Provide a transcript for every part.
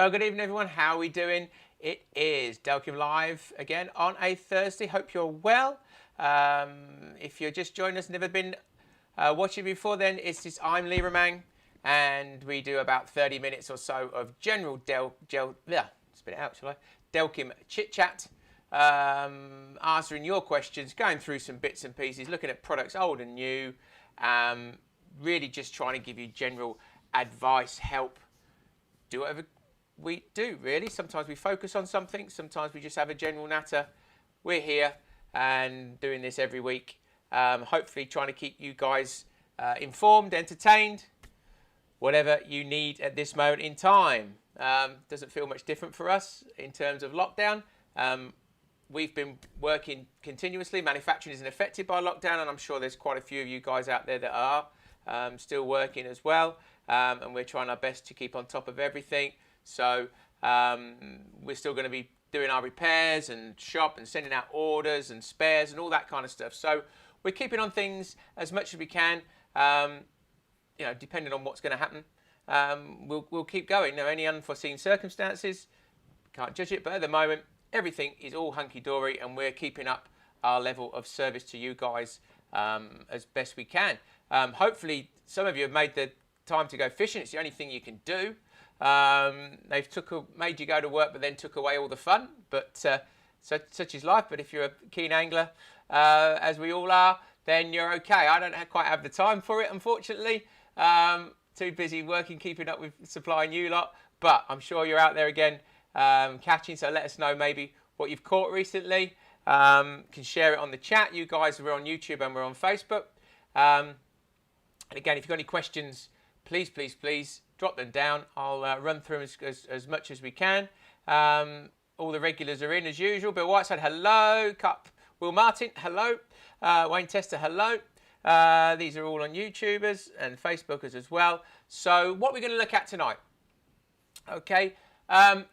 Well, good evening, everyone. How are we doing? It is Delkim Live again on a Thursday. Hope you're well. If you're just joining us, never been watching before, then I'm Lee Romang, and we do about 30 minutes or so of general Delkim chit-chat, answering your questions, going through some bits and pieces, looking at products old and new, really just trying to give you general advice, help, do whatever we do, really. Sometimes we focus on something, sometimes we just have a general natter. We're here and doing this every week, hopefully trying to keep you guys informed, entertained, whatever you need at this moment in time. Doesn't feel much different for us in terms of lockdown. We've been working continuously. Manufacturing isn't affected by lockdown, and I'm sure there's quite a few of you guys out there that are still working as well, and we're trying our best to keep on top of everything. So we're still going to be doing our repairs and shop and sending out orders and spares and all that kind of stuff. So we're keeping on things as much as we can, you know, depending on what's going to happen. We'll keep going. Now, any unforeseen circumstances, can't judge it, but at the moment, everything is all hunky-dory, and we're keeping up our level of service to you guys as best we can. Hopefully, some of you have made the time to go fishing. It's the only thing you can do. They've made you go to work, but then took away all the fun. But such is life. But if you're a keen angler, as we all are, then you're okay. I don't quite have the time for it, unfortunately. Too busy working, keeping up with supplying you lot. But I'm sure you're out there again catching. So let us know maybe what you've caught recently. Can share it on the chat. You guys, we're on YouTube and we're on Facebook. And again, if you've got any questions, please drop them down. I'll run through as much as we can. All the regulars are in as usual. Bill Whiteside, hello. Cup. Will Martin, hello. Wayne Tester, hello. These are all on YouTubers and Facebookers as well. So what we're going to look at tonight. Okay. The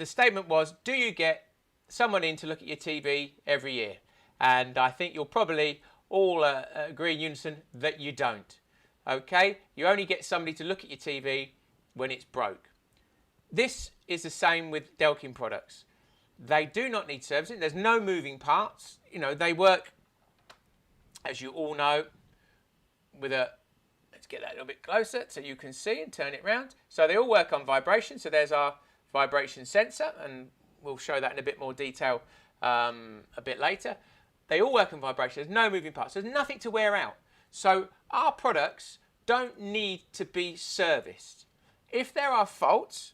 statement was, do you get someone in to look at your TV every year? And I think you'll probably all agree in unison that you don't. Okay, you only get somebody to look at your TV when it's broke. This is the same with Delkim products. They do not need servicing. There's no moving parts. You know, they work, as you all know, with a, let's get that a little bit closer so you can see and turn it around. So they all work on vibration. So there's our vibration sensor, and we'll show that in a bit more detail a bit later. They all work on vibration. There's no moving parts. There's nothing to wear out. So our products don't need to be serviced. If there are faults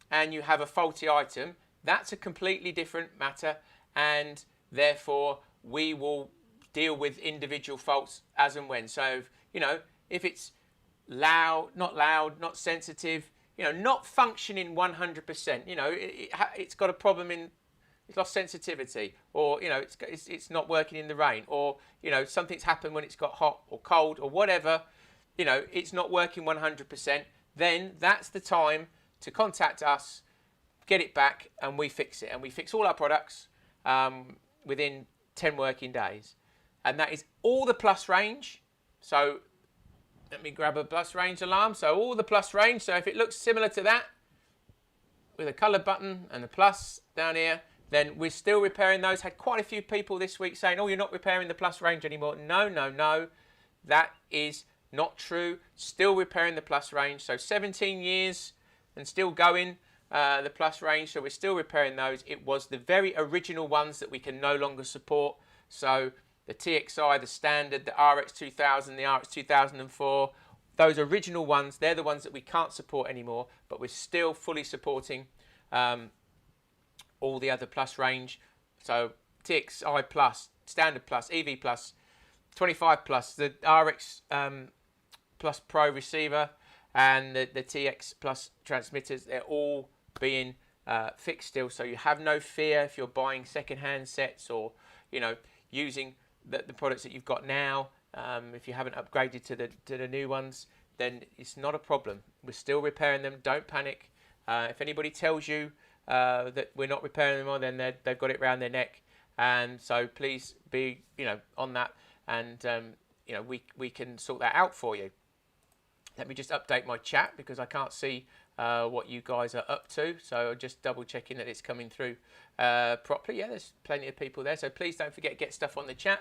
and you have a faulty item, that's a completely different matter, and therefore we will deal with individual faults as and when. So, you know, if it's loud, not sensitive, you know, not functioning 100%, you know, it's got a problem in, it's lost sensitivity, or, you know, it's not working in the rain, or, you know, something's happened when it's got hot or cold or whatever, you know, it's not working 100%, then that's the time to contact us, get it back, and we fix it. And we fix all our products within 10 working days. And that is all the plus range. So let me grab a plus range alarm. So all the plus range. So if it looks similar to that, with a colour button and a plus down here, then we're still repairing those. Had quite a few people this week saying, oh, you're not repairing the plus range anymore. No. That is not true. Still repairing the plus range. So 17 years and still going, the plus range. So we're still repairing those. It was the very original ones that we can no longer support. So the TXI, the standard, the RX2000, the RX2004, those original ones, they're the ones that we can't support anymore, but we're still fully supporting all the other plus range. So TXI plus, standard plus, EV plus, 25 plus, the RX plus Pro receiver, and the TX plus transmitters, they're all being fixed still. So you have no fear if you're buying second-hand sets, or, you know, using the products that you've got now. If you haven't upgraded to the new ones, then it's not a problem. We're still repairing them. Don't panic. If anybody tells you that we're not repairing them, then they've got it around their neck. And so please be, you know, on that, and we can sort that out for you. Let me just update my chat because I can't see what you guys are up to. So just double checking that it's coming through properly. Yeah, there's plenty of people there. So please don't forget to get stuff on the chat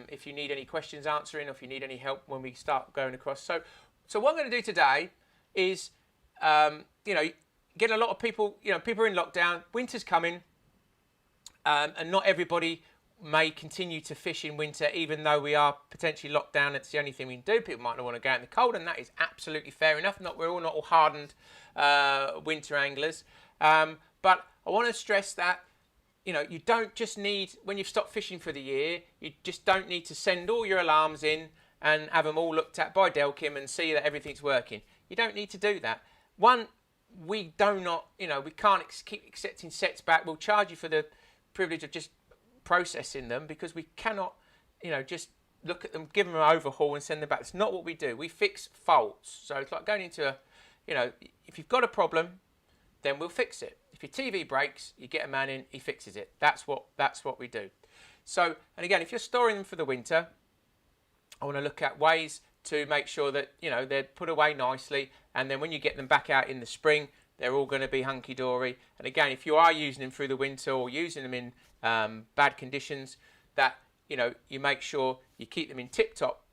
if you need any questions answering, or if you need any help when we start going across. So what I'm going to do today is, getting a lot of people, people are in lockdown, winter's coming, and not everybody may continue to fish in winter, even though we are potentially locked down. It's the only thing we can do. People might not want to go out in the cold, and that is absolutely fair enough. We're all not all hardened winter anglers. But I want to stress that, you don't just need, when you've stopped fishing for the year, you just don't need to send all your alarms in and have them all looked at by Delkim and see that everything's working. You don't need to do that. One, we can't keep accepting sets back. We'll charge you for the privilege of just processing them, because we cannot, just look at them, give them an overhaul and send them back. It's not what we do. We fix faults. So it's like going into if you've got a problem, then we'll fix it. If your TV breaks, you get a man in, he fixes it. That's what we do. So, and again, if you're storing them for the winter, I want to look at ways to make sure that, they're put away nicely, and then when you get them back out in the spring, they're all going to be hunky-dory. And again, if you are using them through the winter or using them in bad conditions, that, you make sure you keep them in tip-top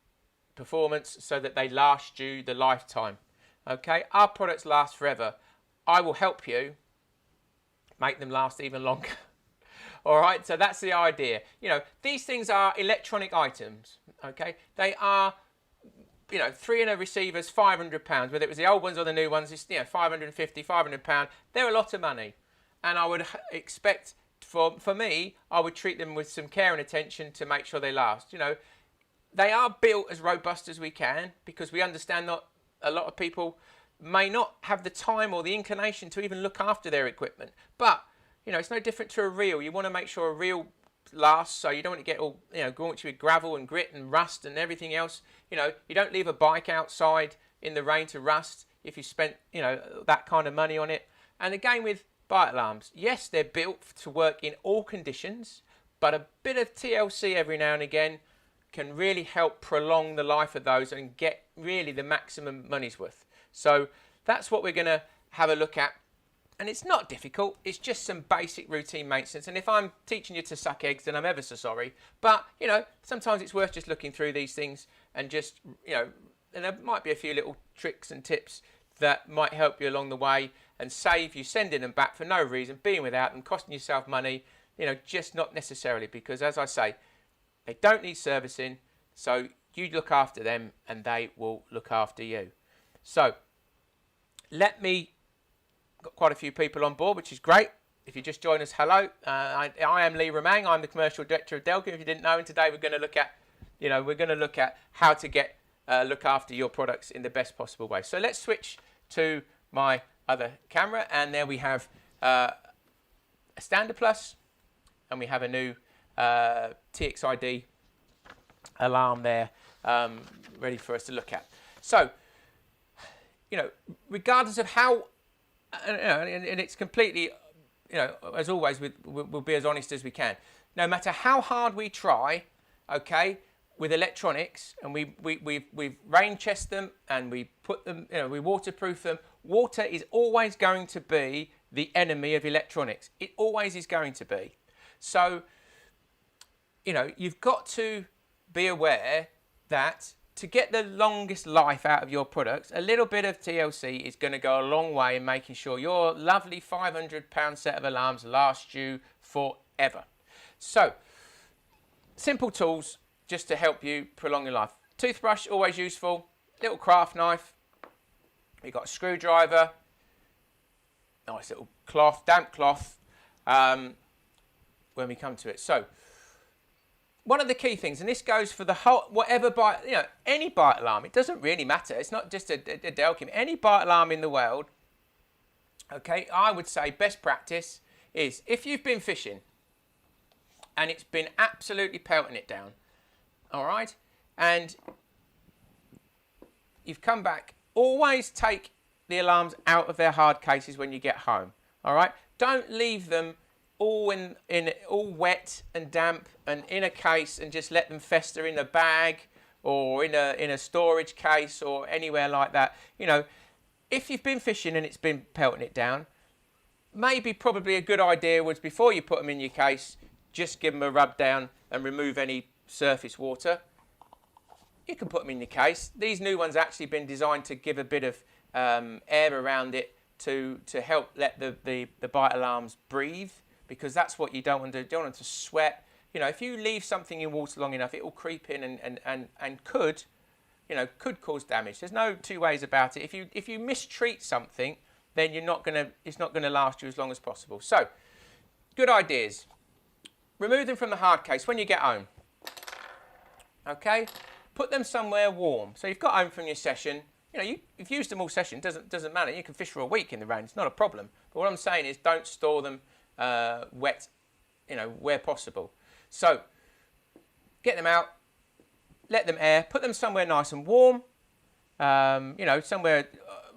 performance so that they last you the lifetime. Okay, our products last forever. I will help you make them last even longer. All right, so that's the idea. These things are electronic items. Okay, they are, 3 in a receiver's £500. Whether it was the old ones or the new ones, it's £550, £500. They're a lot of money, and I would expect for me, I would treat them with some care and attention to make sure they last. They are built as robust as we can, because we understand that a lot of people may not have the time or the inclination to even look after their equipment. But, it's no different to a reel. You want to make sure a reel lasts, so you don't want to get all, gaunchy with gravel and grit and rust and everything else. You don't leave a bike outside in the rain to rust if you spent, that kind of money on it. And again with bite alarms, yes, they're built to work in all conditions, but a bit of TLC every now and again can really help prolong the life of those and get really the maximum money's worth. So that's what we're going to have a look at. And it's not difficult. It's just some basic routine maintenance. And if I'm teaching you to suck eggs, then I'm ever so sorry. But, sometimes it's worth just looking through these things and just, and there might be a few little tricks and tips that might help you along the way and save you sending them back for no reason, being without them, costing yourself money, just not necessarily. Because as I say, they don't need servicing, so you look after them and they will look after you. So, got quite a few people on board, which is great. If you just join us, hello. I am Lee Romang. I'm the commercial director of Delkim, if you didn't know. And today we're going to look at, how to look after your products in the best possible way. So let's switch to my other camera, and there we have a Standard Plus, and we have a new txi-d alarm there, ready for us to look at. So, regardless of how, and it's completely, as always, we'll be as honest as we can. No matter how hard we try, okay, with electronics, and we've rain chest them and we put them, we waterproof them. Water is always going to be the enemy of electronics. It always is going to be. So, you've got to be aware that to get the longest life out of your products, a little bit of TLC is going to go a long way in making sure your lovely £500 set of alarms last you forever. So, simple tools just to help you prolong your life. Toothbrush, always useful. Little craft knife. We've got a screwdriver. Nice little cloth, damp cloth, when we come to it. So, one of the key things, and this goes for the whole, whatever bite, any bite alarm, it doesn't really matter. It's not just a Delkim. Any bite alarm in the world, okay, I would say best practice is if you've been fishing and it's been absolutely pelting it down, all right, and you've come back, always take the alarms out of their hard cases when you get home, all right? Don't leave them all all wet and damp and in a case and just let them fester in a bag or in a storage case or anywhere like that. if you've been fishing and it's been pelting it down, maybe probably a good idea was before you put them in your case, just give them a rub down and remove any surface water. You can put them in your case. These new ones actually been designed to give a bit of air around it to help let the bite alarms breathe, because that's what you don't want to do. You don't want them to sweat. You know, if you leave something in water long enough, it will creep in and could, you know, could cause damage. There's no two ways about it. If you mistreat something, then it's not gonna last you as long as possible. So, good ideas. Remove them from the hard case when you get home. Okay, put them somewhere warm. So you've got home from your session. You know, you've used them all session. Doesn't matter. You can fish for a week in the rain. It's not a problem. But what I'm saying is, don't store them wet. You know, where possible. So get them out. Let them air. Put them somewhere nice and warm. You know, somewhere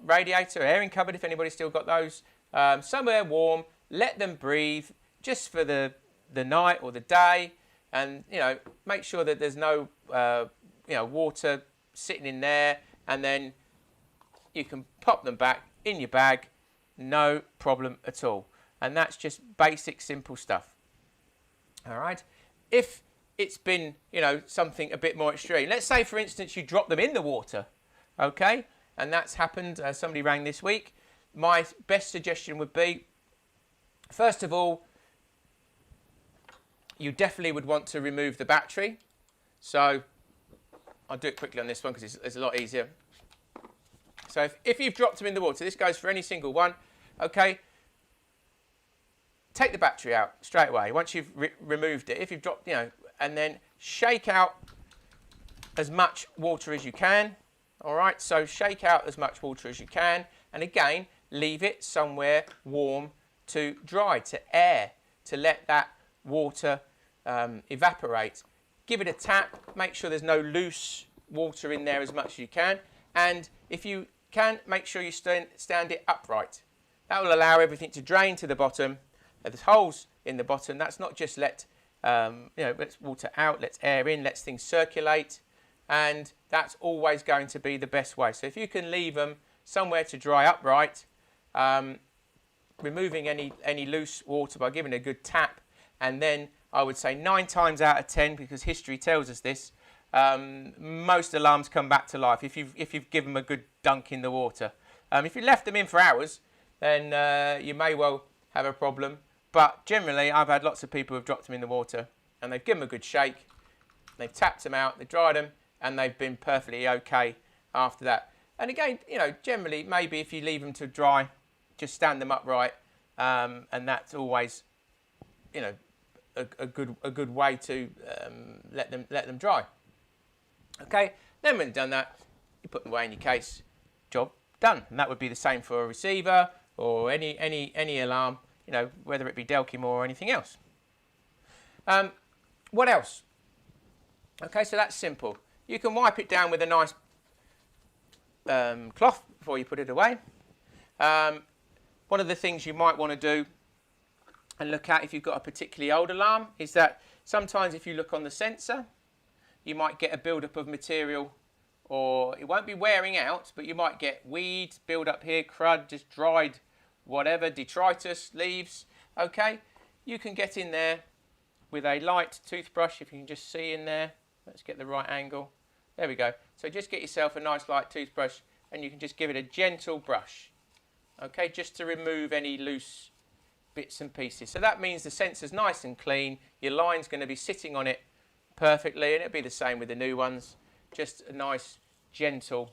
radiator, airing cupboard if anybody's still got those. Somewhere warm. Let them breathe just for the night or the day, and you know, make sure that there's no you know, water sitting in there, and then you can pop them back in your bag, no problem at all. And that's just basic, simple stuff. All right. If it's been, you know, something a bit more extreme, let's say for instance you drop them in the water, okay, and that's happened. Somebody rang this week. My best suggestion would be, first of all, you definitely would want to remove the battery. So I'll do it quickly on this one because it's a lot easier. So if you've dropped them in the water, this goes for any single one, okay, take the battery out straight away once you've removed it. If you've dropped, you know, and then shake out as much water as you can. All right, so shake out as much water as you can, and again, leave it somewhere warm to dry, to air, to let that water evaporate. Give it a tap, make sure there's no loose water in there as much as you can, and if you can, make sure you stand it upright. That will allow everything to drain to the bottom. There's holes in the bottom. That's not just let you know, lets water out, lets air in, lets things circulate, and that's always going to be the best way. So if you can leave them somewhere to dry upright, removing any loose water by giving a good tap, and then I would say 9 times out of 10, because history tells us this, most alarms come back to life if you've given them a good dunk in the water. If you left them in for hours, then you may well have a problem. But generally, I've had lots of people who've dropped them in the water and they've given them a good shake, they've tapped them out, they've dried them, and they've been perfectly okay after that. And again, you know, generally, maybe if you leave them to dry, just stand them upright, and that's always, you know, a good way to let them dry. Okay, then when you've done that, you put them away in your case. Job done. And that would be the same for a receiver or any alarm, you know, whether it be Delkim or anything else. What else? Okay, so that's simple. You can wipe it down with a nice cloth before you put it away. One of the things you might want to do and look at if you've got a particularly old alarm is that sometimes if you look on the sensor, you might get a build-up of material, or it won't be wearing out, but you might get weeds build up here, crud, just dried whatever, detritus, leaves. Okay, you can get in there with a light toothbrush, if you can just see in there. Let's get the right angle. There we go. So just get yourself a nice light toothbrush and you can just give it a gentle brush. Okay, just to remove any loose bits and pieces. So that means the sensor's nice and clean. Your line's going to be sitting on it perfectly, and it'll be the same with the new ones. Just a nice gentle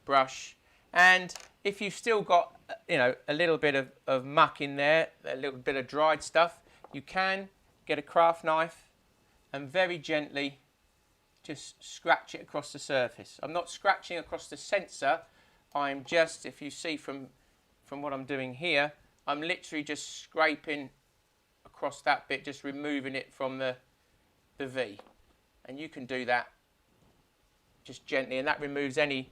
brush. And if you've still got, you know, a little bit of muck in there, a little bit of dried stuff, you can get a craft knife and very gently just scratch it across the surface. I'm not scratching across the sensor. I'm just, if you see from what I'm doing here, I'm literally just scraping across that bit, just removing it from the V. And you can do that just gently, and that removes any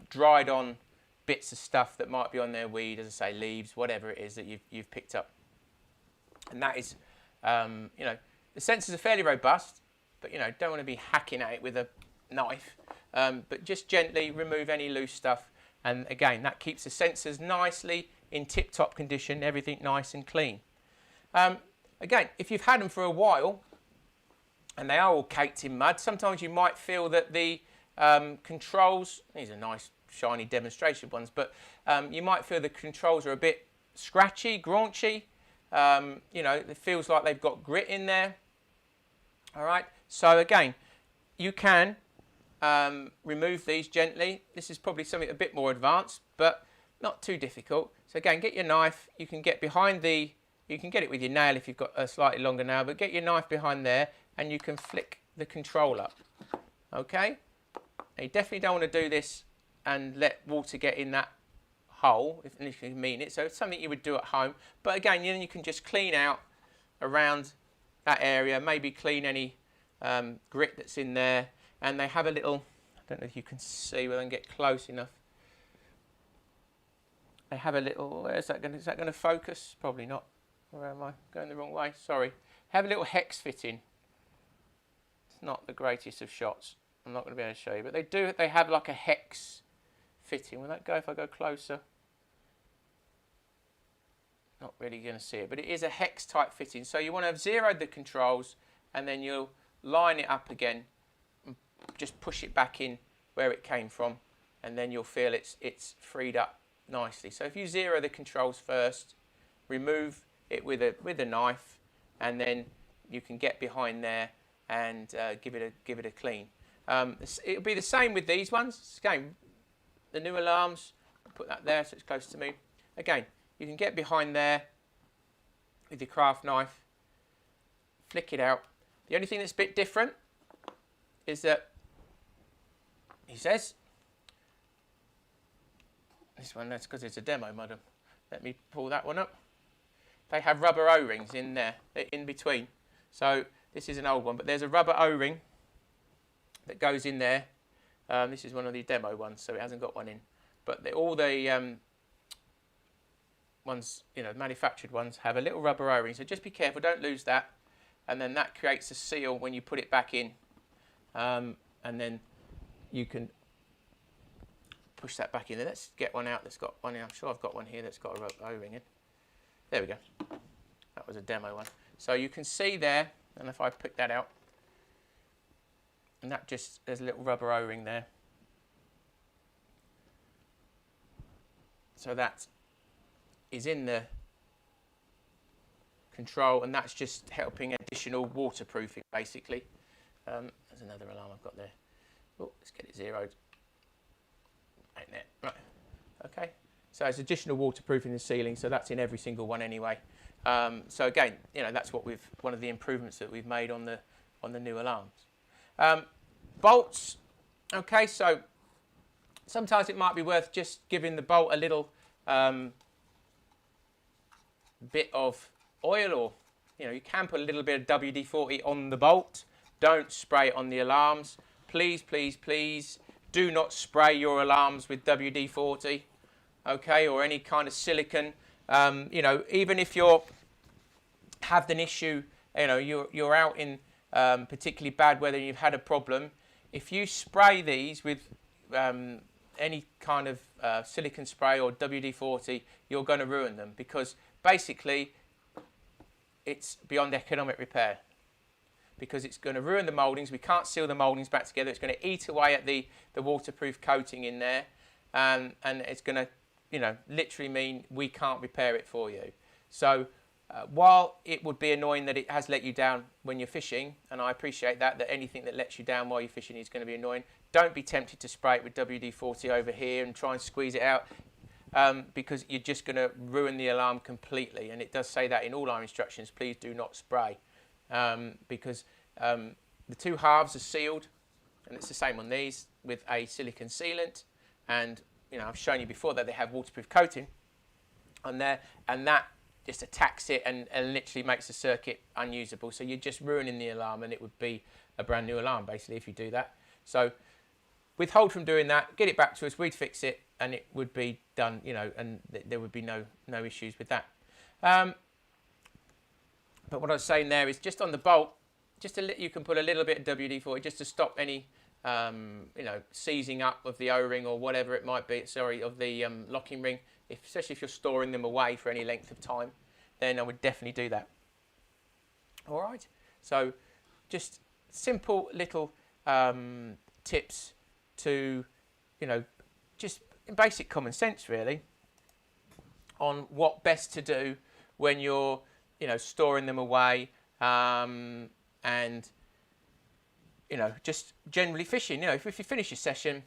dried on bits of stuff that might be on their weed, as I say, leaves, whatever it is that you've picked up. And that is, you know, the sensors are fairly robust, but, you know, don't want to be hacking at it with a knife. But just gently remove any loose stuff, And again, that keeps the sensors nicely in tip-top condition, everything nice and clean. Again, if you've had them for a while and they are all caked in mud, sometimes you might feel that the controls, these are nice shiny demonstration ones, but you might feel the controls are a bit scratchy, graunchy. You know, it feels like they've got grit in there. All right, so again, you can remove these gently. This is probably something a bit more advanced, but not too difficult. So again, get your knife. You can get behind the, you can get it with your nail if you've got a slightly longer nail, but get your knife behind there and you can flick the control up. Okay, now you definitely don't want to do this and let water get in that hole, if you mean it. So it's something you would do at home, but again, then you can just clean out around that area, maybe clean any grit that's in there. And they have a little, I don't know if you can see whether I can get close enough. They have a little, is that going to focus? Probably not. Where am I? Going the wrong way, sorry. Have a little hex fitting. It's not the greatest of shots. I'm not going to be able to show you, but they have like a hex fitting. Will that go if I go closer? Not really going to see it, but it is a hex type fitting. So you want to have zeroed the controls and then you'll line it up again. Just push it back in where it came from, and then you'll feel it's freed up nicely. So if you zero the controls first, remove it with a knife, and then you can get behind there and give it a clean. It'll be the same with these ones. Again, the new alarms. Put that there so it's close to me. Again, you can get behind there with your craft knife, flick it out. The only thing that's a bit different is that he says, this one, that's because it's a demo model. Let me pull that one up. They have rubber O-rings in there, in between. So this is an old one, but there's a rubber O-ring that goes in there. This is one of the demo ones, so it hasn't got one in. But all the ones, you know, manufactured ones have a little rubber O-ring. So just be careful, don't lose that. And then that creates a seal when you put it back in. And then you can push that back in there. Let's get one out that's got one in. I'm sure I've got one here that's got a O-ring in. There we go. That was a demo one. So you can see there, and if I pick that out, and that just, there's a little rubber O-ring there. So that is in the control, and that's just helping additional waterproofing, basically. There's another alarm I've got there. Oh, let's get it zeroed. Ain't there? Right. Okay. So it's additional waterproofing and sealing. So that's in every single one anyway. So again, you know, that's what one of the improvements that we've made on the new alarms. Bolts. Okay. So sometimes it might be worth just giving the bolt a little bit of oil, or you know, you can put a little bit of WD-40 on the bolt. Don't spray it on the alarms. Please, please, please do not spray your alarms with WD-40, okay, or any kind of silicone. You know, even if you're have an issue, you know, you're out in particularly bad weather and you've had a problem, if you spray these with any kind of silicone spray or WD-40, you're going to ruin them, because basically it's beyond economic repair, because it's going to ruin the mouldings. We can't seal the mouldings back together. It's going to eat away at the waterproof coating in there, and it's going to, you know, literally mean we can't repair it for you. So while it would be annoying that it has let you down when you're fishing, and I appreciate that anything that lets you down while you're fishing is going to be annoying, don't be tempted to spray it with WD-40 over here and try and squeeze it out, because you're just going to ruin the alarm completely. And it does say that in all our instructions, please do not spray. Because the two halves are sealed, and it's the same on these with a silicone sealant, and you know, I've shown you before that they have waterproof coating on there, and that just attacks it and literally makes the circuit unusable. So you're just ruining the alarm, and it would be a brand new alarm basically if you do that. So withhold from doing that, get it back to us, we'd fix it, and it would be done, you know, and there would be no issues with that. But what I was saying there is just on the bolt, you can put a little bit of WD-40 just to stop any you know, seizing up of the O-ring or whatever it might be, sorry, of the locking ring, especially if you're storing them away for any length of time, then I would definitely do that. All right, so just simple little tips to, you know, just basic common sense really on what best to do when you're, you know, storing them away, and, you know, just generally fishing. You know, if you finish your session,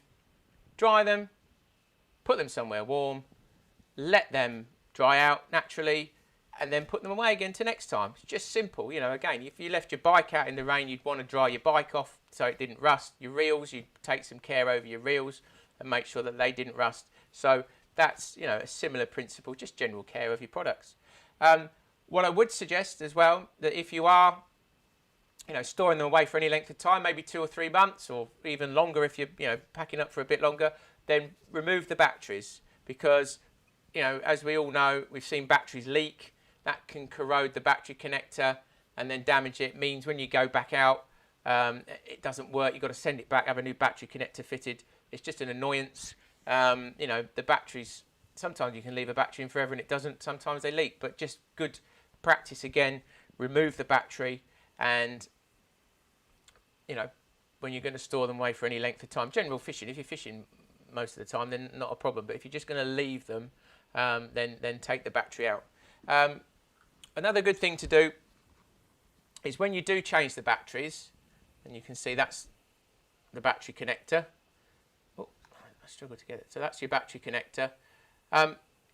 dry them, put them somewhere warm, let them dry out naturally, and then put them away again to next time. It's just simple. You know, again, if you left your bike out in the rain, you'd want to dry your bike off so it didn't rust. Your reels, you'd take some care over your reels and make sure that they didn't rust. So that's, you know, a similar principle, just general care of your products. What I would suggest as well, that if you are, you know, storing them away for any length of time, maybe 2 or 3 months, or even longer if you're, you know, packing up for a bit longer, then remove the batteries, because, you know, as we all know, we've seen batteries leak. That can corrode the battery connector and then damage it. It means when you go back out, it doesn't work. You've got to send it back, have a new battery connector fitted. It's just an annoyance. You know, the batteries, sometimes you can leave a battery in forever and it doesn't. Sometimes they leak, but just good practice again, remove the battery, and, you know, when you're going to store them away for any length of time, general fishing, if you're fishing most of the time, then not a problem. But if you're just going to leave them, then take the battery out. Another good thing to do is when you do change the batteries, and you can see that's the battery connector. Oh, I struggle to get it. So that's your battery connector.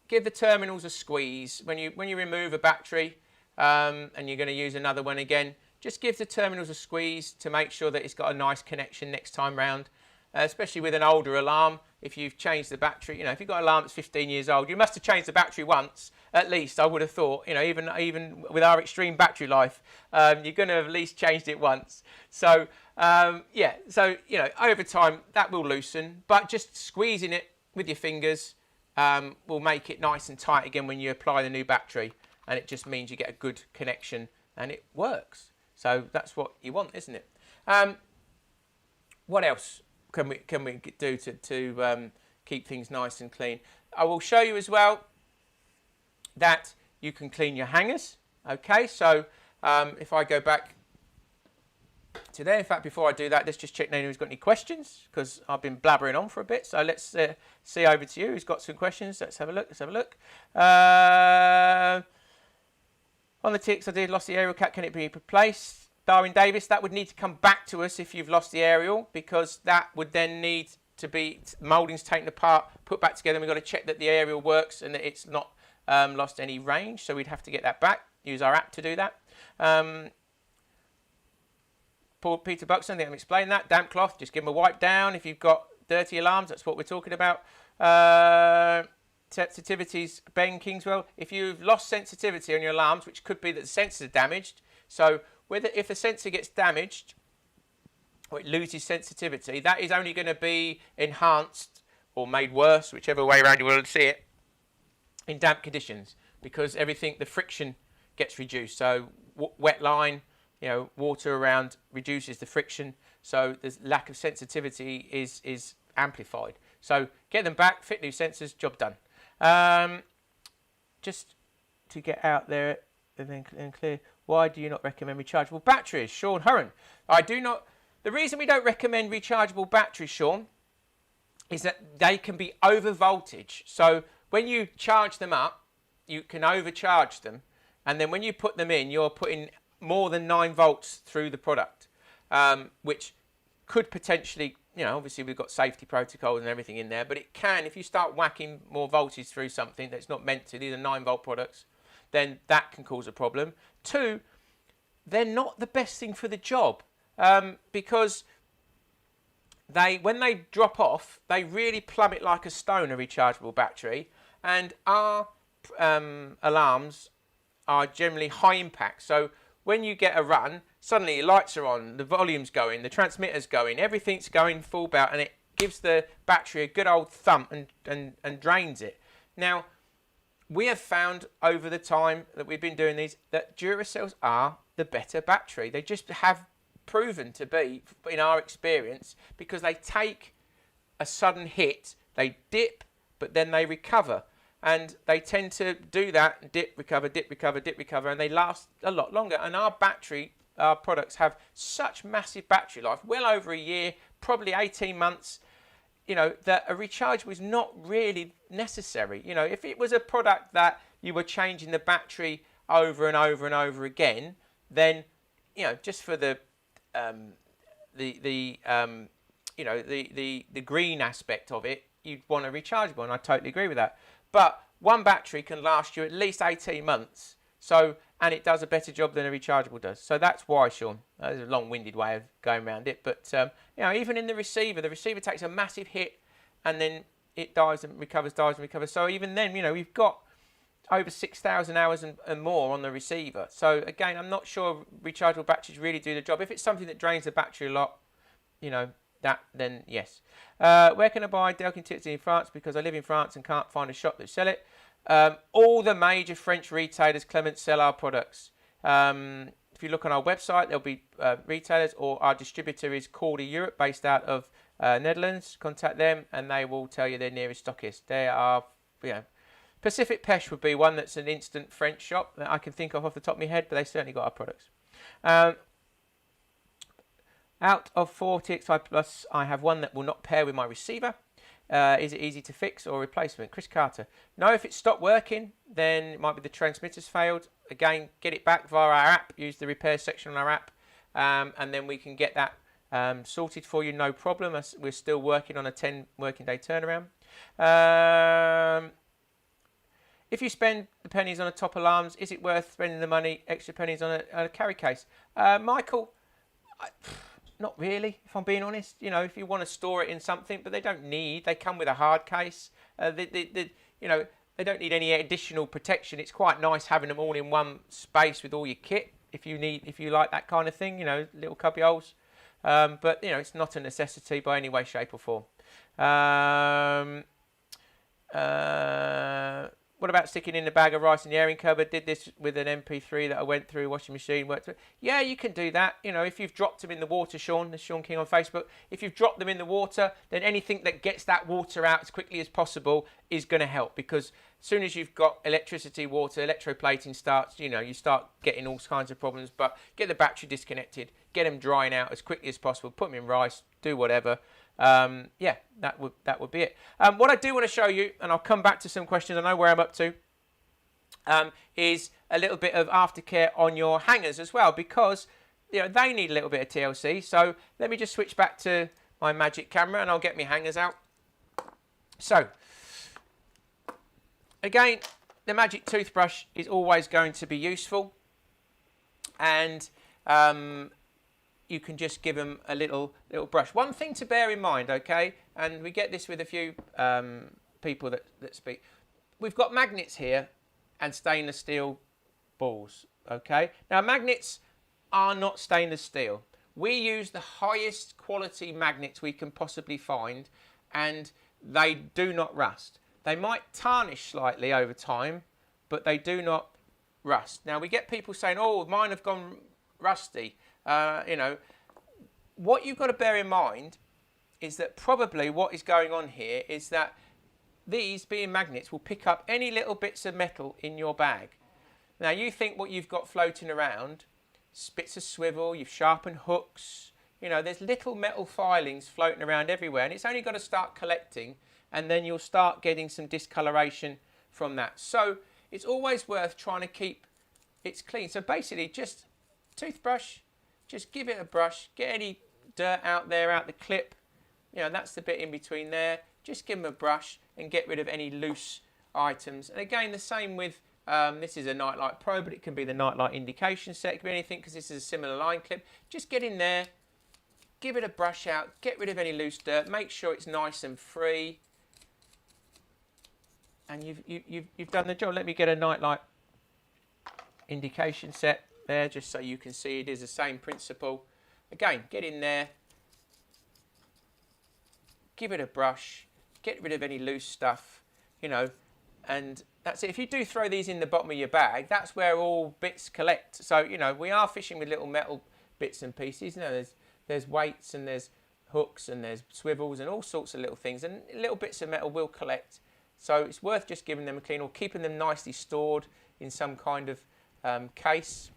Give the terminals a squeeze. When you remove a battery and you're going to use another one again, just give the terminals a squeeze to make sure that it's got a nice connection next time round. Especially with an older alarm, if you've changed the battery, you know, if you've got an alarm that's 15 years old, you must have changed the battery once, at least, I would have thought. You know, even with our extreme battery life, you're going to have at least changed it once. So, yeah, so, you know, over time, that will loosen, but just squeezing it with your fingers will make it nice and tight again when you apply the new battery, and it just means you get a good connection, and it works. So that's what you want, isn't it? What else can we do to keep things nice and clean? I will show you as well that you can clean your hangers. Okay, so if I go back to there, in fact, before I do that, let's just check now who's got any questions, because I've been blabbering on for a bit. So let's see over to you who's got some questions. Let's have a look. Let's have a look. On the txi-d, lost the aerial cap. Can it be replaced? Darwin Davis, that would need to come back to us if you've lost the aerial, because that would then need to be mouldings taken apart, put back together, and we've got to check that the aerial works and that it's not lost any range, so we'd have to get that back, use our app to do that. Peter Buxton, I think I've explained that. Damp cloth, just give them a wipe down if you've got dirty alarms, that's what we're talking about. Sensitivities, Ben Kingswell, if you've lost sensitivity on your alarms, which could be that the sensors are damaged, so if the sensor gets damaged or it loses sensitivity, that is only going to be enhanced or made worse, whichever way around you want to see it, in damp conditions, because everything, the friction gets reduced. So wet line, you know, water around reduces the friction, so the lack of sensitivity is amplified. So get them back, fit new sensors, job done. Just to get out there and clear, why do you not recommend rechargeable batteries? Sean Hurren. I do not. The reason we don't recommend rechargeable batteries, Sean, is that they can be over voltage. So when you charge them up, you can overcharge them. And then when you put them in, you're putting more than 9 volts through the product, which could potentially, you know, obviously we've got safety protocols and everything in there, but it can, if you start whacking more voltage through something that's not meant to, these are 9-volt products, then that can cause a problem. 2, they're not the best thing for the job, because when they drop off, they really plummet like a stone, a rechargeable battery, and our alarms are generally high impact. So when you get a run, suddenly your lights are on, the volume's going, the transmitter's going, everything's going full belt, and it gives the battery a good old thump and drains it. Now, we have found over the time that we've been doing these that Duracells are the better battery. They just have proven to be, in our experience, because they take a sudden hit, they dip, but then they recover. And they tend to do that, dip, recover, dip, recover, dip, recover, and they last a lot longer. And our products have such massive battery life, well over a year, probably 18 months, you know, that a rechargeable is not really necessary. You know, if it was a product that you were changing the battery over and over and over again, then, you know, just for the green aspect of it, you'd want a rechargeable, and I totally agree with that. But one battery can last you at least 18 months, so, and it does a better job than a rechargeable does. So that's why, Sean. There's a long-winded way of going around it, but you know, even in the receiver takes a massive hit, and then it dies and recovers, dies and recovers. So even then, you know, we've got over 6,000 hours and more on the receiver. So again, I'm not sure rechargeable batteries really do the job. If it's something that drains the battery a lot, you know, then yes. Where can I buy Delkim txi-d in France? Because I live in France and can't find a shop that sell it. All the major French retailers, Clement, sell our products. If you look on our website, there'll be retailers, or our distributor is Cordy Europe, based out of Netherlands. Contact them and they will tell you their nearest stockist. They are, you know, Pacific Pesh would be one that's an instant French shop that I can think of off the top of my head, but they certainly got our products. Out of 4 txi Plus, I have one that will not pair with my receiver. Is it easy to fix or replacement? Chris Carter. No, if it stopped working, then it might be the transmitter's failed. Again, get it back via our app. Use the repair section on our app, and then we can get that sorted for you, no problem. We're still working on a 10 working day turnaround. If you spend the pennies on a top alarms, is it worth spending the money, extra pennies on a carry case? Michael, not really, if I'm being honest. You know, if you want to store it in something, but they come with a hard case. You know, they don't need any additional protection. It's quite nice having them all in one space with all your kit, if you like that kind of thing, you know, little cubby holes. But, you know, it's not a necessity by any way, shape or form. What about sticking in the bag of rice in the airing cupboard? Did this with an MP3 that I went through, washing machine, worked through. Yeah, you can do that. You know, if you've dropped them in the water, Sean, there's Sean King on Facebook. If you've dropped them in the water, then anything that gets that water out as quickly as possible is going to help, because as soon as you've got electricity, water, electroplating starts, you know, you start getting all kinds of problems. But get the battery disconnected, get them drying out as quickly as possible, put them in rice, do whatever. Yeah, that would be it. What I do want to show you, and I'll come back to some questions, I know where I'm up to, is a little bit of aftercare on your hangers as well, because, you know, they need a little bit of TLC. So let me just switch back to my magic camera and I'll get my hangers out. So again, the magic toothbrush is always going to be useful, and you can just give them a little brush. One thing to bear in mind, okay, and we get this with a few people that speak. We've got magnets here and stainless steel balls, okay? Now, magnets are not stainless steel. We use the highest quality magnets we can possibly find, and they do not rust. They might tarnish slightly over time, but they do not rust. Now, we get people saying, oh, mine have gone rusty. You know, what you've got to bear in mind is that probably what is going on here is that these, being magnets, will pick up any little bits of metal in your bag. Now, you think what you've got floating around, bits of swivel, you've sharpened hooks, you know, there's little metal filings floating around everywhere, and it's only got to start collecting, and then you'll start getting some discoloration from that. So it's always worth trying to keep it clean. So basically, just toothbrush, just give it a brush, get any dirt out there, out the clip, you know, that's the bit in between there. Just give them a brush and get rid of any loose items. And again, the same with, this is a Nightlight Pro, but it can be the Nightlight indication set, it could be anything, because this is a similar line clip. Just get in there, give it a brush out, get rid of any loose dirt, make sure it's nice and free, and you've done the job. Let me get a Nightlight indication set there, just so you can see it is the same principle. Again, get in there, give it a brush, get rid of any loose stuff, you know, and that's it. If you do throw these in the bottom of your bag, that's where all bits collect. So, you know, we are fishing with little metal bits and pieces. You know, there's weights and there's hooks and there's swivels and all sorts of little things, and little bits of metal will collect. So it's worth just giving them a clean or keeping them nicely stored in some kind of case.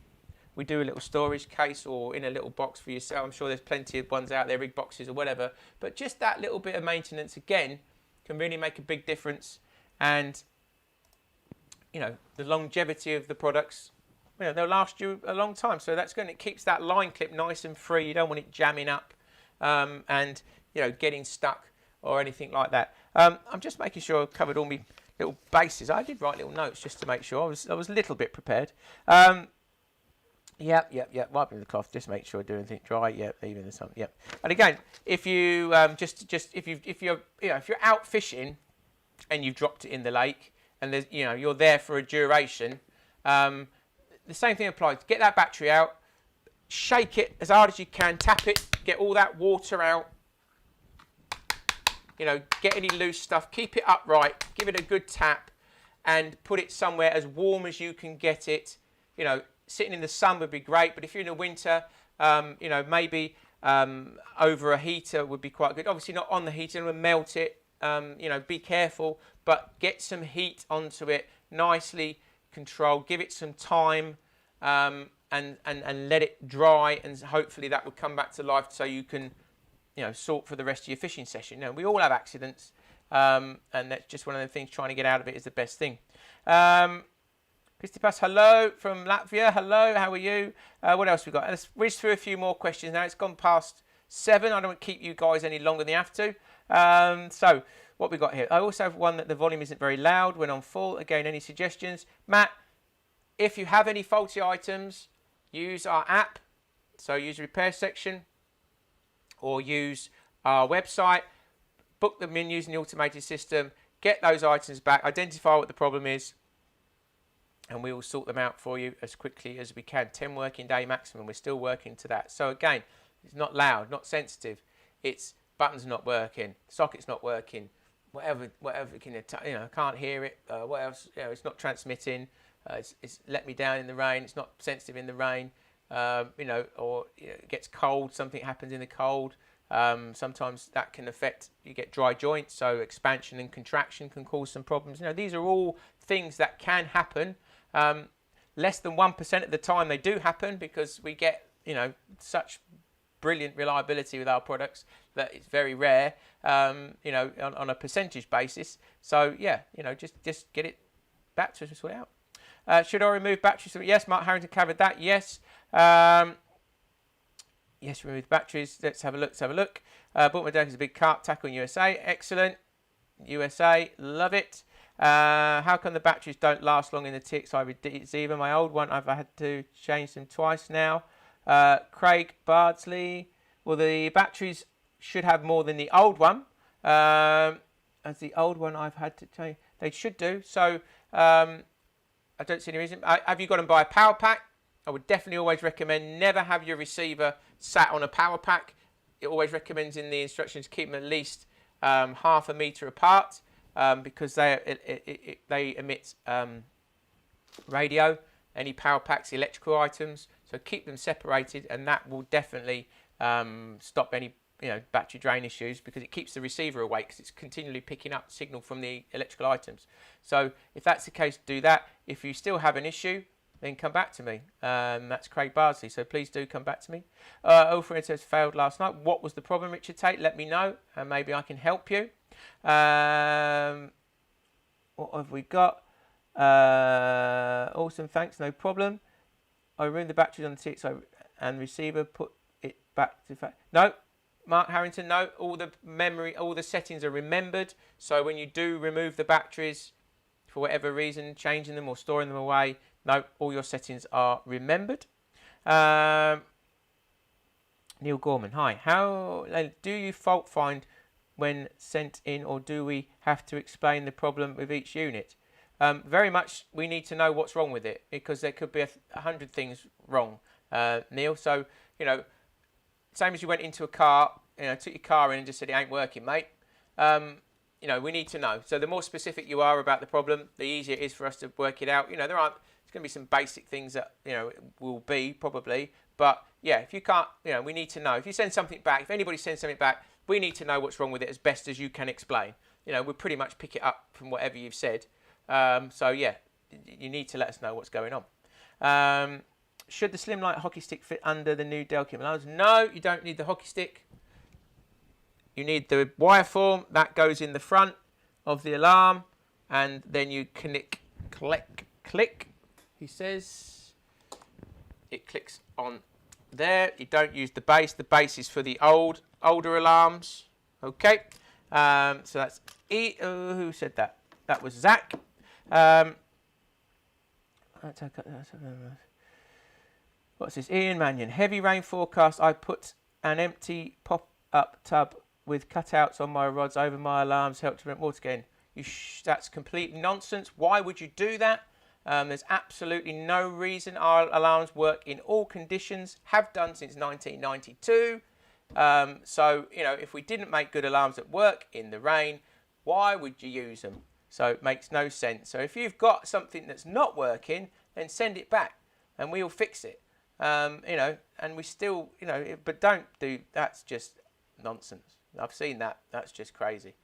We do a little storage case or in a little box for yourself. I'm sure there's plenty of ones out there, big boxes or whatever. But just that little bit of maintenance, again, can really make a big difference. And, you know, the longevity of the products, you know, they'll last you a long time. So that's good. It keeps that line clip nice and free. You don't want it jamming up and, you know, getting stuck or anything like that. I'm just making sure I've covered all my little bases. I did write little notes just to make sure. I was a little bit prepared. Yep. Wiping the cloth, just make sure I do anything dry. Yep, even the sun. Yep. And again, if you if you're out fishing and you've dropped it in the lake and there's, you know, you're there for a duration, the same thing applies. Get that battery out, shake it as hard as you can, tap it, get all that water out. You know, get any loose stuff, keep it upright, give it a good tap, and put it somewhere as warm as you can get it. You know, sitting in the sun would be great, but if you're in the winter, you know, maybe over a heater would be quite good. Obviously not on the heater, and melt it. You know, be careful, but get some heat onto it, nicely controlled. Give it some time, and let it dry, and hopefully that will come back to life so you can, you know, sort for the rest of your fishing session. You know, we all have accidents, and that's just one of the things. Trying to get out of it is the best thing. Christipas, hello from Latvia. Hello, how are you? What else we got? Let's whiz through a few more questions now. It's gone past 7. I don't want to keep you guys any longer than you have to. So what we got here? I also have one that the volume isn't very loud when on full. Again, any suggestions? Matt, if you have any faulty items, use our app. So use the repair section or use our website. Book them in using the automated system. Get those items back. Identify what the problem is, and we will sort them out for you as quickly as we can. 10 working day maximum. We're still working to that. So again, it's not loud, not sensitive. It's buttons not working, socket's not working, whatever can, you know, can't hear it. What else? You know, it's not transmitting. It's let me down in the rain. It's not sensitive in the rain. You know, or you know, it gets cold. Something happens in the cold. Sometimes that can affect. You get dry joints, so expansion and contraction can cause some problems. You know, these are all things that can happen. Less than 1% of the time they do happen, because we get, you know, such brilliant reliability with our products that it's very rare, you know, on a percentage basis. So yeah, you know, just get it back to us and sort it out. Should I remove batteries? Yes, Mark Harrington covered that. Yes. Yes, remove batteries. Let's have a look. Bought my deck as a big carp tackle in USA. Excellent. USA, love it. How come the batteries don't last long in the txi with d-lok? My old one, I've had to change them twice now. Craig Bardsley, well, the batteries should have more than the old one. As the old one I've had to change, they should do. So I don't see any reason. Have you got them by a power pack? I would definitely always recommend never have your receiver sat on a power pack. It always recommends in the instructions keep them at least half a meter apart. Because they emit radio, any power packs, electrical items. So keep them separated, and that will definitely stop any, you know, battery drain issues, because it keeps the receiver awake, because it's continually picking up signal from the electrical items. So if that's the case, do that. If you still have an issue, then come back to me. That's Craig Bardsley, so please do come back to me. Alfred says failed last night. What was the problem, Richard Tate? Let me know, and maybe I can help you. What have we got? Awesome, thanks, no problem. I removed the batteries on the txi and receiver, put it back to no, Mark Harrington, no, all the memory, all the settings are remembered. So when you do remove the batteries for whatever reason, changing them or storing them away, no, all your settings are remembered. Neil Gorman, hi. How do you fault find when sent in, or do we have to explain the problem with each unit? Very much we need to know what's wrong with it, because there could be 100 things wrong, Neil. So, you know, same as you went into a car, you know, took your car in and just said it ain't working, mate. You know, we need to know. So the more specific you are about the problem, the easier it is for us to work it out. You know, there's going to be some basic things that, you know, will be probably, but yeah, if you can't, we need to know. If you send something back, if anybody sends something back, we need to know what's wrong with it as best as you can explain. We'll pretty much pick it up from whatever you've said. So yeah, you need to let us know what's going on. Should the Slimline hockey stick fit under the new Delkim alarms? No, you don't need the hockey stick. You need the wire form that goes in the front of the alarm, and then you click. He says it clicks on there. You don't use the base. The base is for the older alarms. Okay. So that's who said that? That was Zach. What's this? Ian Mannion. Heavy rain forecast. I put an empty pop-up tub with cutouts on my rods over my alarms. Help to prevent water getting. That's complete nonsense. Why would you do that? There's absolutely no reason. Our alarms work in all conditions. Have done since 1992. So, if we didn't make good alarms that work in the rain, why would you use them? So it makes no sense. So if you've got something that's not working, then send it back and we'll fix it. And we still, but don't do, that's just nonsense. I've seen that. That's just crazy.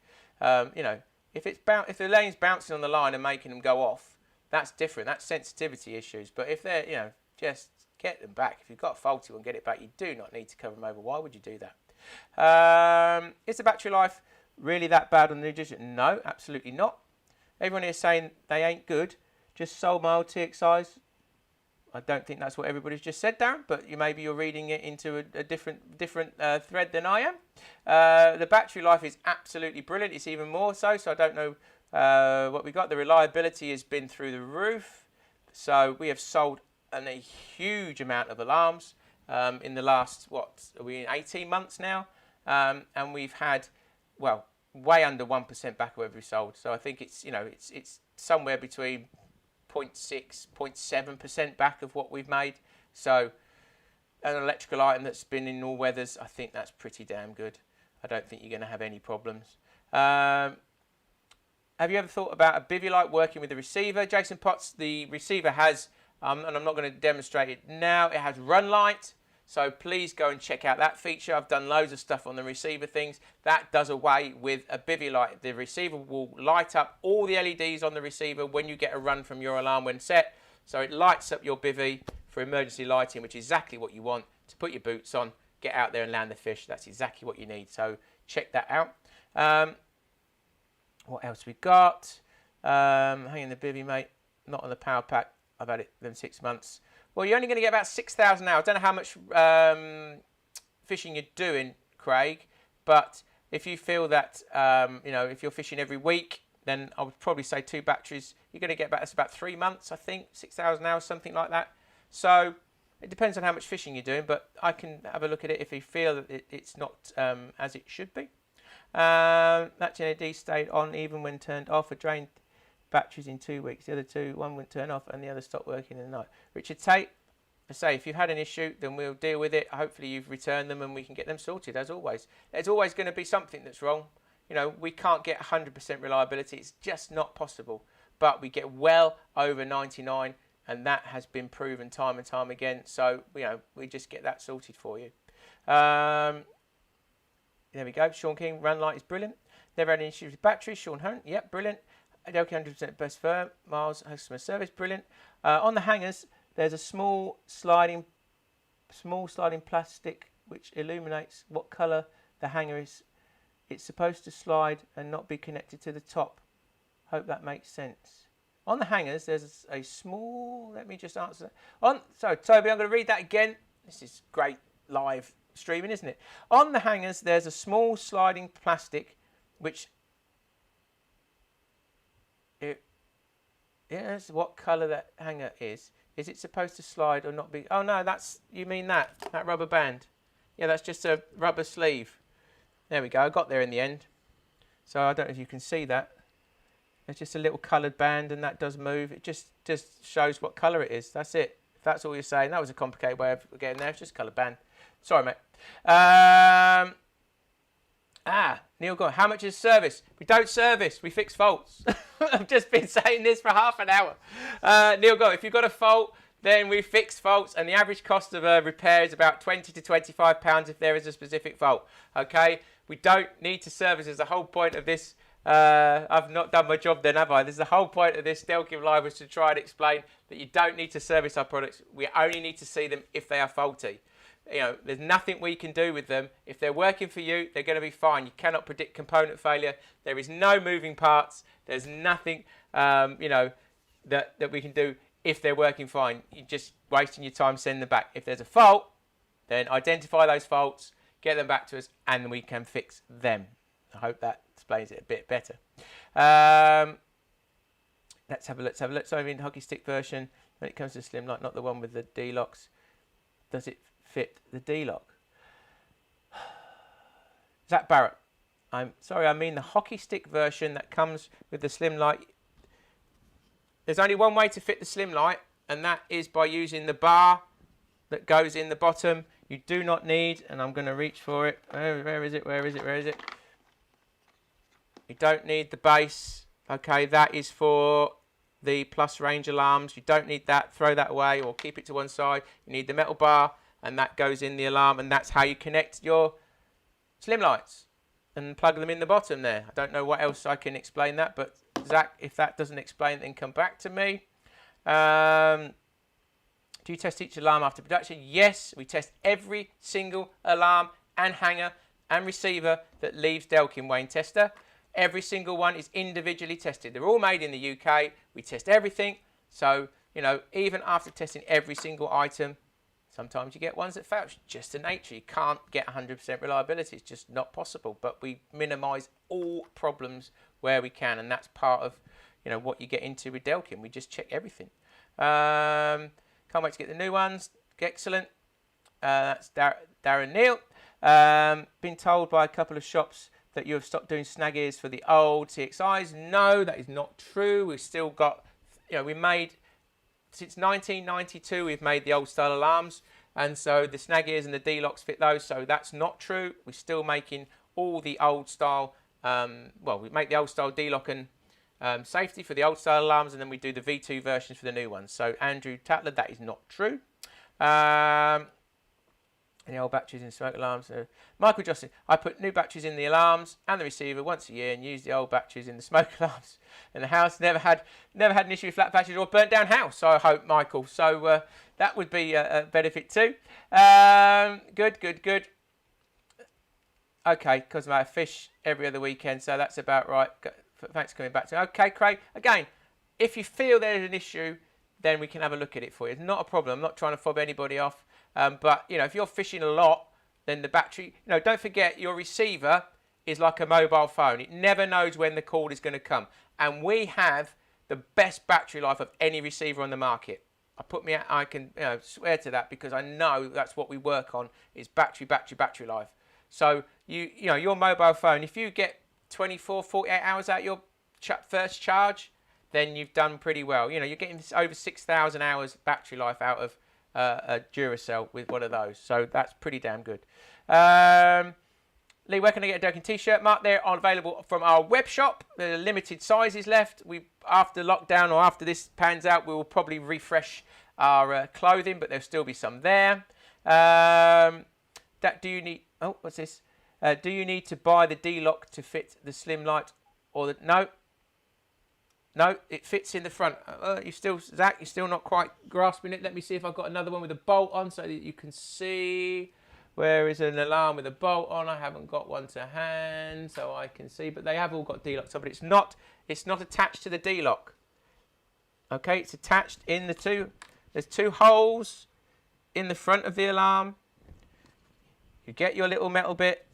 If the lane's bouncing on the line and making them go off, that's different. That's sensitivity issues. But if they're, just get them back. If you've got a faulty one, get it back. You do not need to cover them over. Why would you do that? Is the battery life really that bad on the new edition? No, absolutely not. Everyone here is saying they ain't good. Just sold my old txi-s. I don't think that's what everybody's just said, Darren, but maybe you're reading it into a different thread than I am. The battery life is absolutely brilliant. It's even more so I don't know what we got. The reliability has been through the roof. So we have sold a huge amount of alarms in the last, are we in 18 months now? And we've had, way under 1% back of whatever we sold. So I think it's, it's somewhere between 0.6, 0.7% back of what we've made. So an electrical item that's been in all weathers, I think that's pretty damn good. I don't think you're going to have any problems. Have you ever thought about a bivy light working with the receiver? Jason Potts, the receiver has, and I'm not going to demonstrate it now, it has run light. So please go and check out that feature. I've done loads of stuff on the receiver things. That does away with a bivy light. The receiver will light up all the LEDs on the receiver when you get a run from your alarm when set. So it lights up your bivy for emergency lighting, which is exactly what you want to put your boots on, get out there and land the fish. That's exactly what you need. So check that out. What else we got? Hanging the bivy, mate. Not on the power pack. I've had it them 6 months. Well, you're only going to get about 6,000 hours. I don't know how much fishing you're doing, Craig, but if you feel that, if you're fishing every week, then I would probably say 2 batteries. You're going to get that's about 3 months, I think, 6,000 hours, something like that. So it depends on how much fishing you're doing, but I can have a look at it if you feel that it's not as it should be. That LED stayed on even when turned off. I drained batteries in 2 weeks. The other two, one went turn off and the other stopped working in the night. Richard Tate, I say if you've had an issue, then we'll deal with it. Hopefully you've returned them and we can get them sorted as always. There's always going to be something that's wrong. We can't get 100% reliability. It's just not possible. But we get well over 99 and that has been proven time and time again. So, we just get that sorted for you. There we go. Sean King, run light is brilliant. Never had any issues with batteries. Sean Hunt, yep, brilliant. Delkim 100% best firm. Miles customer service, brilliant. On the hangers, there's a small sliding plastic which illuminates what colour the hanger is. It's supposed to slide and not be connected to the top. Hope that makes sense. On the hangers, there's a small. Let me just answer that. So Toby, I'm going to read that again. This is great live streaming, isn't it? On the hangers, there's a small sliding plastic which. Yes, what colour that hanger is. Is it supposed to slide or not be? Oh no, you mean that rubber band. Yeah, that's just a rubber sleeve. There we go, I got there in the end. So I don't know if you can see that. It's just a little coloured band and that does move. It just shows what colour it is. That's it. If that's all you're saying. That was a complicated way of getting there. It's just coloured band. Sorry, mate. Neil Gore, how much is service? We don't service, we fix faults. I've just been saying this for half an hour. Neil Gore, if you've got a fault, then we fix faults, and the average cost of a repair is about £20 to £25 if there is a specific fault. Okay, we don't need to service. Is the whole point of this. I've not done my job then, have I? This is the whole point of this Delkim Live, was to try and explain that you don't need to service our products. We only need to see them if they are faulty. You know, there's nothing we can do with them. If they're working for you, they're going to be fine. You cannot predict component failure. There is no moving parts. There's nothing, you know, that we can do if they're working fine. You're just wasting your time sending them back. If there's a fault, then identify those faults, get them back to us, and we can fix them. I hope that explains it a bit better. Let's have a look. So I mean, the hockey stick version, when it comes to slim light, not the one with the D-locks. Does it fit the D-lock? Zach Barrett, I'm sorry, I mean the hockey stick version that comes with the slim light. There's only one way to fit the slim light, and that is by using the bar that goes in the bottom. You do not need, and I'm going to reach for it. Where is it? Where is it? Where is it? You don't need the base. Okay, that is for the plus range alarms. You don't need that. Throw that away or keep it to one side. You need the metal bar, and that goes in the alarm, and that's how you connect your slim lights and plug them in the bottom there. I don't know what else I can explain that, but Zach, if that doesn't explain it, then come back to me. Do you test each alarm after production? Yes, we test every single alarm and hanger and receiver that leaves Delkim, Wayne Tester. Every single one is individually tested. They're all made in the UK. We test everything. So, you know, even after testing every single item, sometimes you get ones that fail. It's just the nature. You can't get 100% reliability. It's just not possible. But we minimise all problems where we can, and that's part of, you know, what you get into with Delkim. We just check everything. Can't wait to get the new ones. Excellent. That's Darren Neal. Been told by a couple of shops that you have stopped doing snag ears for the old TXIs. No, that is not true. We've still got, you know, we made, since 1992, we've made the old style alarms. And so the snag ears and the D-locks fit those. So that's not true. We're still making all the old style, well, we make the old style D-lock and safety for the old style alarms, and then we do the V2 versions for the new ones. So Andrew Tatler, that is not true. Any old batteries in smoke alarms? Michael Johnson, I put new batteries in the alarms and the receiver once a year, and use the old batteries in the smoke alarms in the house. Never had an issue with flat batteries or burnt down house, I hope, Michael. So that would be a benefit too. Good. Okay, because I fish every other weekend, so that's about right. Thanks for coming back to me. Okay, Craig. Again, if you feel there's an issue, then we can have a look at it for you. It's not a problem. I'm not trying to fob anybody off. But, you know, if you're fishing a lot, then the battery, you know, don't forget your receiver is like a mobile phone. It never knows when the call is going to come. And we have the best battery life of any receiver on the market. I can, you know, swear to that, because I know that's what we work on, is battery life. So, you know, your mobile phone, if you get 24, 48 hours out your first charge, then you've done pretty well. You know, you're getting over 6,000 hours battery life out of a Duracell with one of those. So that's pretty damn good. Lee, where can I get a Delkim t-shirt? Mark, they're available from our web shop. There are limited sizes left. After lockdown, or after this pans out, we will probably refresh our clothing, but there'll still be some there. Do you need... Oh, what's this? Do you need to buy the D-lok to fit the slim light? Or the... No, it fits in the front. Zach, you're still not quite grasping it. Let me see if I've got another one with a bolt on so that you can see. Where is an alarm with a bolt on? I haven't got one to hand so I can see. But they have all got D-locks on, but it's not attached to the D-lok. Okay, it's attached in the two. There's two holes in the front of the alarm. You get your little metal bit.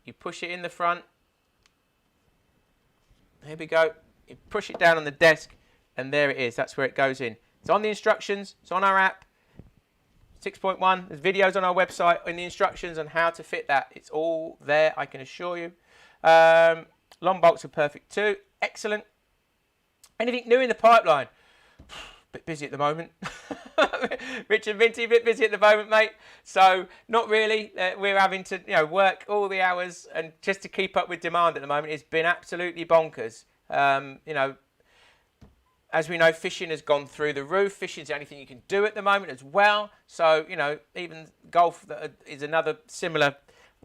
You push it in the front. Here we go. You push it down on the desk, and there it is. That's where it goes in. It's on the instructions. It's on our app. 6.1. There's videos on our website in the instructions on how to fit that. It's all there, I can assure you. Long bolts are perfect too. Excellent. Anything new in the pipeline? Bit busy at the moment. Richard Vinty, a bit busy at the moment, mate. So not really. We're having to, you know, work all the hours, and just to keep up with demand at the moment. It's been absolutely bonkers. You know, as we know, fishing has gone through the roof. Fishing is the only thing you can do at the moment as well. So, you know, even golf is another similar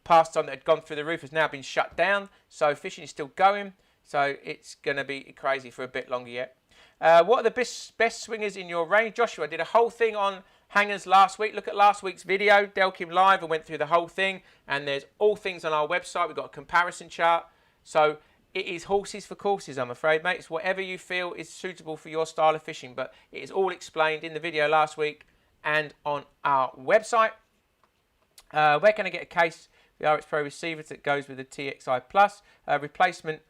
pastime that had gone through the roof has now been shut down. So fishing is still going. So it's going to be crazy for a bit longer yet. What are the best swingers in your range? Joshua, I did a whole thing on hangers last week. Look at last week's video, Delkim Live. I went through the whole thing. And there's all things on our website. We've got a comparison chart. So it is horses for courses, I'm afraid, mate. It's whatever you feel is suitable for your style of fishing. But it is all explained in the video last week and on our website. Where can I get a case for the RX Pro receiver that goes with the TXI Plus? Replacement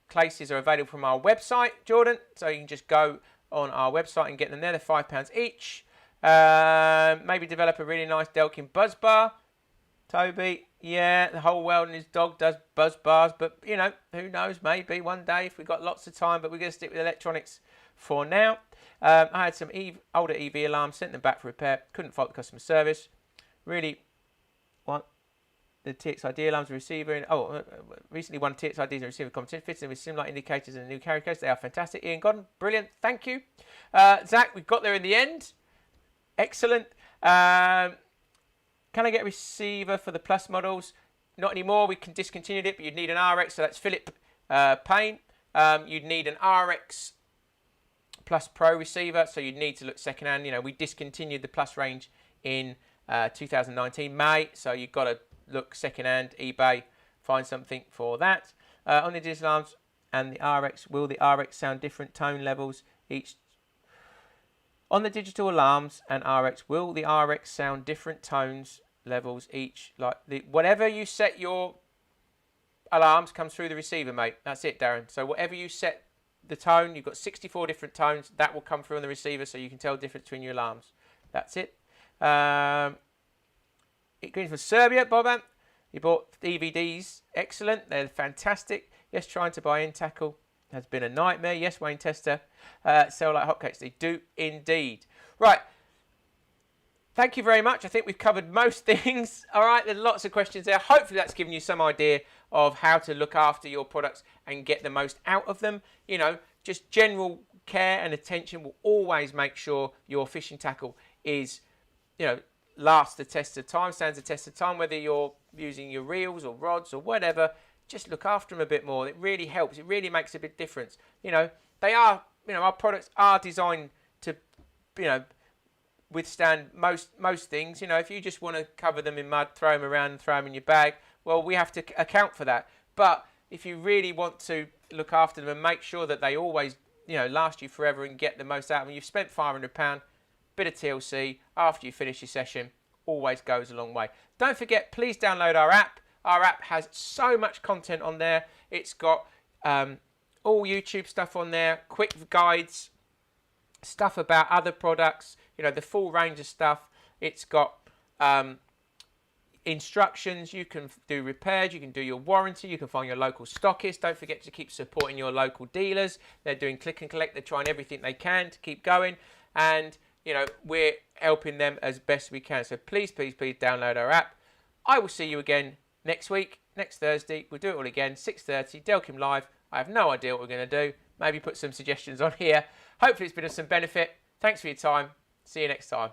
cases are available from our website, Jordan. So you can just go on our website and get them there. They're £5 each. Maybe develop a really nice Delkim buzz bar. Toby, yeah, the whole world and his dog does buzz bars, but, you know, who knows, maybe one day if we've got lots of time, but we're going to stick with electronics for now. I had some older EV alarms, sent them back for repair, couldn't fault the customer service. Really want the txi-d alarms receiver. Recently won txi-ds and receiver competition, fitted with similar indicators and a new carrier case. They are fantastic. Ian Godden, brilliant, thank you. Zach, we got there in the end. Excellent. Can I get a receiver for the Plus models? Not anymore. We can discontinued it, but you'd need an RX. So that's Philip Payne. You'd need an RX Plus Pro receiver. So you'd need to look secondhand. You know, we discontinued the Plus range in 2019 May. So you've got to look secondhand, eBay, find something for that. On the digital alarms and the RX, will the RX sound different tone levels each? On the digital alarms and RX, will the RX sound different tones levels each? Like whatever you set your alarms comes through the receiver, mate. That's it, Darren. So whatever you set the tone, you've got 64 different tones. That will come through on the receiver, so you can tell the difference between your alarms. That's it. It goes for Serbia, Boban. You bought DVDs. Excellent. They're fantastic. Yes, trying to buy in tackle has been a nightmare. Yes, Wayne Tester. Sell like hotcakes. They do indeed. Right. Thank you very much. I think we've covered most things. All right, there's lots of questions there. Hopefully that's given you some idea of how to look after your products and get the most out of them. You know, just general care and attention will always make sure your fishing tackle is, you know, lasts the test of time, stands the test of time, whether you're using your reels or rods or whatever. Just look after them a bit more. It really helps. It really makes a big difference. You know, they are, you know, our products are designed to, you know, withstand most things. You know, if you just want to cover them in mud, throw them around and throw them in your bag, well, we have to account for that. But if you really want to look after them and make sure that they always, you know, last you forever and get the most out of them, you've spent £500, bit of TLC after you finish your session, always goes a long way. Don't forget, please download our app. Our app has so much content on there. It's got all YouTube stuff on there, quick guides, stuff about other products, you know, the full range of stuff. It's got instructions. You can do repairs. You can do your warranty. You can find your local stockist. Don't forget to keep supporting your local dealers. They're doing click and collect. They're trying everything they can to keep going. And, you know, we're helping them as best we can. So please, please, please download our app. I will see you again next week, next Thursday. We'll do it all again, 6:30, Delkim Live. I have no idea what we're going to do. Maybe put some suggestions on here. Hopefully it's been of some benefit. Thanks for your time. See you next time.